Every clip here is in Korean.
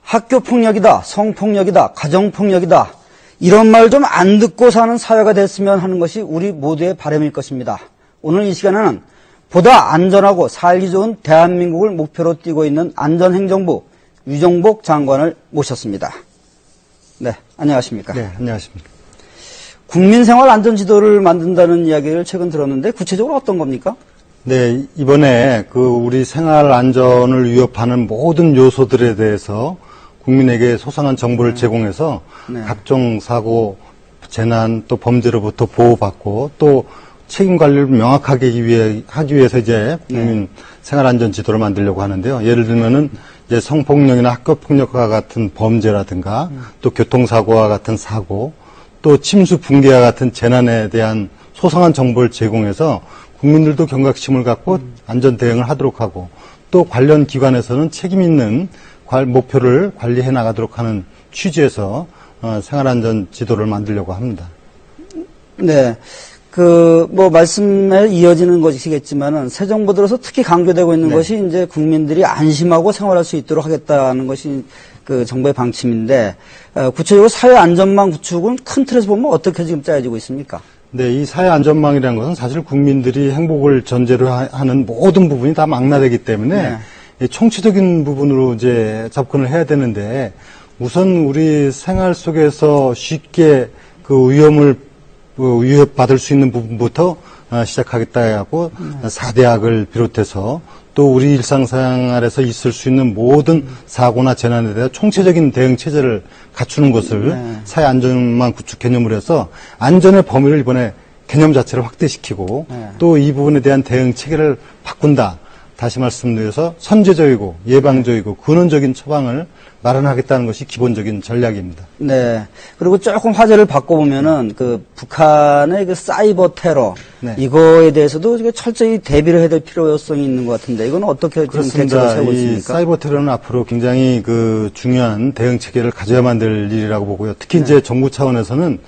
학교 폭력이다, 성폭력이다, 가정폭력이다, 이런 말 좀 안 듣고 사는 사회가 됐으면 하는 것이 우리 모두의 바람일 것입니다. 오늘 이 시간에는 보다 안전하고 살기 좋은 대한민국을 목표로 뛰고 있는 안전행정부 유정복 장관을 모셨습니다. 네, 안녕하십니까? 네, 안녕하십니까? 국민생활안전지도를 만든다는 이야기를 최근 들었는데 구체적으로 어떤 겁니까? 네, 이번에 우리 생활 안전을 위협하는 모든 요소들에 대해서 국민에게 소상한 정보를 제공해서 각종 사고, 재난, 또 범죄로부터 보호받고 또 책임 관리를 명확하게 하기 위해서 이제 국민 생활 안전 지도를 만들려고 하는데요. 예를 들면은 이제 성폭력이나 학교폭력과 같은 범죄라든가 또 교통사고와 같은 사고, 또 침수 붕괴와 같은 재난에 대한 소상한 정보를 제공해서 국민들도 경각심을 갖고 안전 대응을 하도록 하고, 또 관련 기관에서는 책임 있는 목표를 관리해 나가도록 하는 취지에서 생활안전 지도를 만들려고 합니다. 네. 말씀에 이어지는 것이겠지만은, 새 정부 들어서 특히 강조되고 있는 것이 이제 국민들이 안심하고 생활할 수 있도록 하겠다는 것이 그 정부의 방침인데, 구체적으로 사회 안전망 구축은 큰 틀에서 보면 어떻게 지금 짜여지고 있습니까? 네, 이 사회 안전망이라는 것은 사실 국민들이 행복을 전제로 하는 모든 부분이 다 망라되기 때문에 총체적인 부분으로 이제 접근을 해야 되는데, 우선 우리 생활 속에서 쉽게 위협받을 수 있는 부분부터 시작하겠다 하고 4대학을 비롯해서 또 우리 일상생활에서 있을 수 있는 모든 사고나 재난에 대한 총체적인 대응 체제를 갖추는 것을 사회 안전망 구축 개념으로 해서 안전의 범위를 이번에 개념 자체를 확대시키고 또 이 부분에 대한 대응 체계를 바꾼다. 다시 말씀드려서 선제적이고 예방적이고 근원적인 처방을 마련하겠다는 것이 기본적인 전략입니다. 네. 그리고 조금 화제를 바꿔보면은 북한의 사이버 테러 이거에 대해서도 철저히 대비를 해야 될 필요성이 있는 것 같은데, 이건 어떻게 지금 대책을 세우고 있습니까? 이 사이버 테러는 앞으로 굉장히 중요한 대응 체계를 가져야만 될 일이라고 보고요. 특히 이제 정부 차원에서는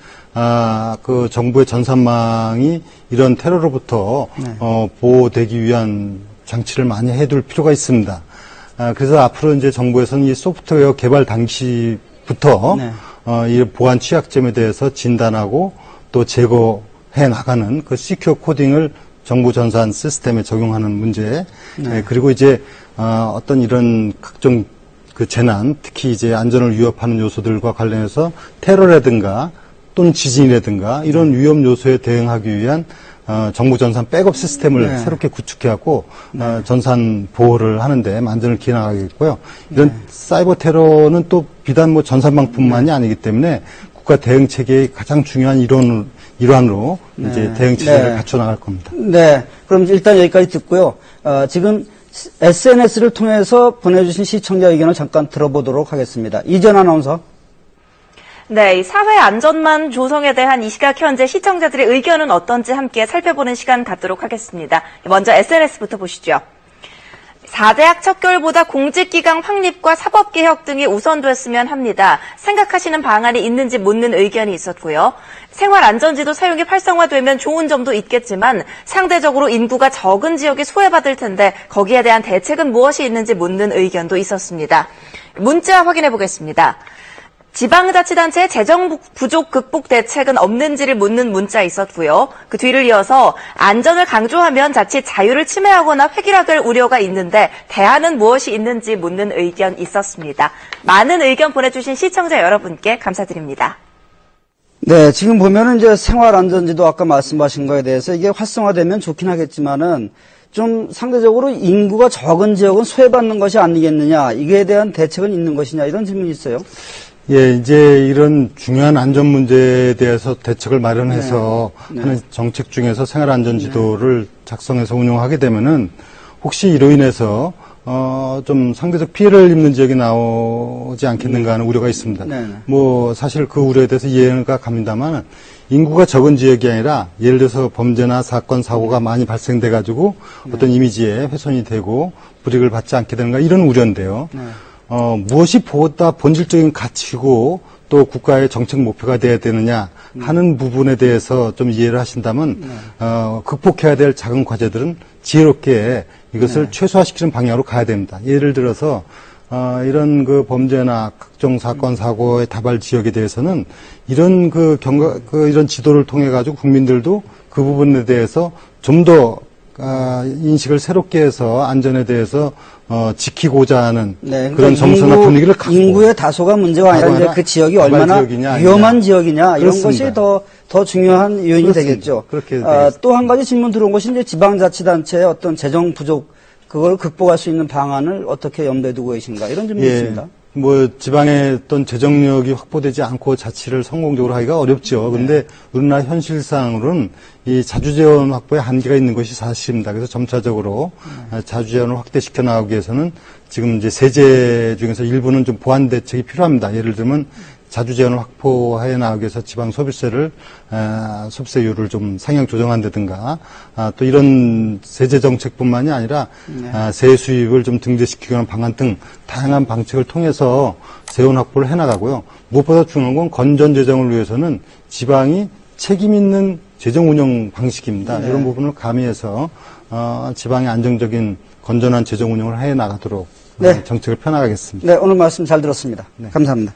정부의 전산망이 이런 테러로부터 보호되기 위한 장치를 많이 해둘 필요가 있습니다. 그래서 앞으로 이제 정부에서는 이 소프트웨어 개발 당시부터 이 보안 취약점에 대해서 진단하고 또 제거해 나가는 그 시큐어 코딩을 정부 전산 시스템에 적용하는 문제, 그리고 이제 어떤 이런 각종 재난, 특히 이제 안전을 위협하는 요소들과 관련해서 테러라든가 또는 지진이라든가 이런 위험 요소에 대응하기 위한 정부 전산 백업 시스템을 새롭게 구축해갖고 전산 보호를 하는데 만전을 기해나가겠고요. 이런 사이버 테러는 또 비단 전산망뿐만이 아니기 때문에 국가 대응 체계의 가장 중요한 일환으로 이제 대응 체계를 갖춰 나갈 겁니다. 네, 그럼 일단 여기까지 듣고요. 지금 SNS를 통해서 보내주신 시청자 의견을 잠깐 들어보도록 하겠습니다. 이전 아나운서. 네, 이 사회 안전망 조성에 대한 이 시각 현재 시청자들의 의견은 어떤지 함께 살펴보는 시간 갖도록 하겠습니다. 먼저 SNS부터 보시죠. 4대학 척결보다 공직기강 확립과 사법개혁 등이 우선됐으면 합니다. 생각하시는 방안이 있는지 묻는 의견이 있었고요. 생활안전지도 사용이 활성화되면 좋은 점도 있겠지만 상대적으로 인구가 적은 지역이 소외받을 텐데 거기에 대한 대책은 무엇이 있는지 묻는 의견도 있었습니다. 문자 확인해 보겠습니다. 지방자치단체의 재정 부족 극복 대책은 없는지를 묻는 문자 있었고요. 그 뒤를 이어서 안전을 강조하면 자칫 자유를 침해하거나 획일화될 우려가 있는데 대안은 무엇이 있는지 묻는 의견 있었습니다. 많은 의견 보내주신 시청자 여러분께 감사드립니다. 네, 지금 보면은 이제 생활안전지도 아까 말씀하신 거에 대해서 이게 활성화되면 좋긴 하겠지만은 좀 상대적으로 인구가 적은 지역은 소외받는 것이 아니겠느냐, 이게 대한 대책은 있는 것이냐, 이런 질문이 있어요. 예, 이제 이런 중요한 안전 문제에 대해서 대책을 마련해서 하는 정책 중에서 생활안전지도를 작성해서 운용하게 되면은 혹시 이로 인해서 좀 상대적 피해를 입는 지역이 나오지 않겠는가 하는 우려가 있습니다. 사실 그 우려에 대해서 이해가 갑니다만, 인구가 적은 지역이 아니라 예를 들어서 범죄나 사건, 사고가 많이 발생돼가지고 어떤 이미지에 훼손이 되고 불이익을 받지 않게 되는가, 이런 우려인데요. 무엇이 보다 본질적인 가치고 또 국가의 정책 목표가 돼야 되느냐 하는 부분에 대해서 좀 이해를 하신다면 극복해야 될 작은 과제들은 지혜롭게 이것을 최소화시키는 방향으로 가야 됩니다. 예를 들어서 이런 그 범죄나 각종 사건 사고의 다발 지역에 대해서는 이런 이런 지도를 통해 가지고 국민들도 그 부분에 대해서 좀 더 인식을 새롭게 해서 안전에 대해서 지키고자 하는 네, 그런 정서나 분위기를 갖고 인구의 다소가 문제가 아니라 이제 그 지역이 얼마나 위험한 지역이냐 이런 그렇습니다. 것이 더 중요한 요인이 그렇습니다. 되겠죠. 그렇게 또 한 가지 질문 들어온 것이 이제 지방자치단체의 어떤 재정 부족 그걸 극복할 수 있는 방안을 어떻게 염두에 두고 계신가 이런 질문이 있습니다. 뭐 지방의 어떤 재정력이 확보되지 않고 자치를 성공적으로 하기가 어렵죠. 그런데 우리나라 현실상으로는 이 자주재원 확보에 한계가 있는 것이 사실입니다. 그래서 점차적으로 자주재원을 확대시켜 나가기 위해서는 지금 이제 세제 중에서 일부는 좀 보완 대책이 필요합니다. 예를 들면 자주재원을 확보해 나가기 위해서 지방 소비세를 소비세율을 좀 상향 조정한다든가 또 이런 세제 정책뿐만이 아니라 세액 수입을 좀 증대시키거나 방안 등 다양한 방책을 통해서 재원 확보를 해나가고요. 무엇보다 중요한 건 건전 재정을 위해서는 지방이 책임 있는 재정 운영 방식입니다. 네. 이런 부분을 가미해서 지방의 안정적인 건전한 재정 운영을 해 나가도록 네. 정책을 펴나가겠습니다. 네, 오늘 말씀 잘 들었습니다. 감사합니다.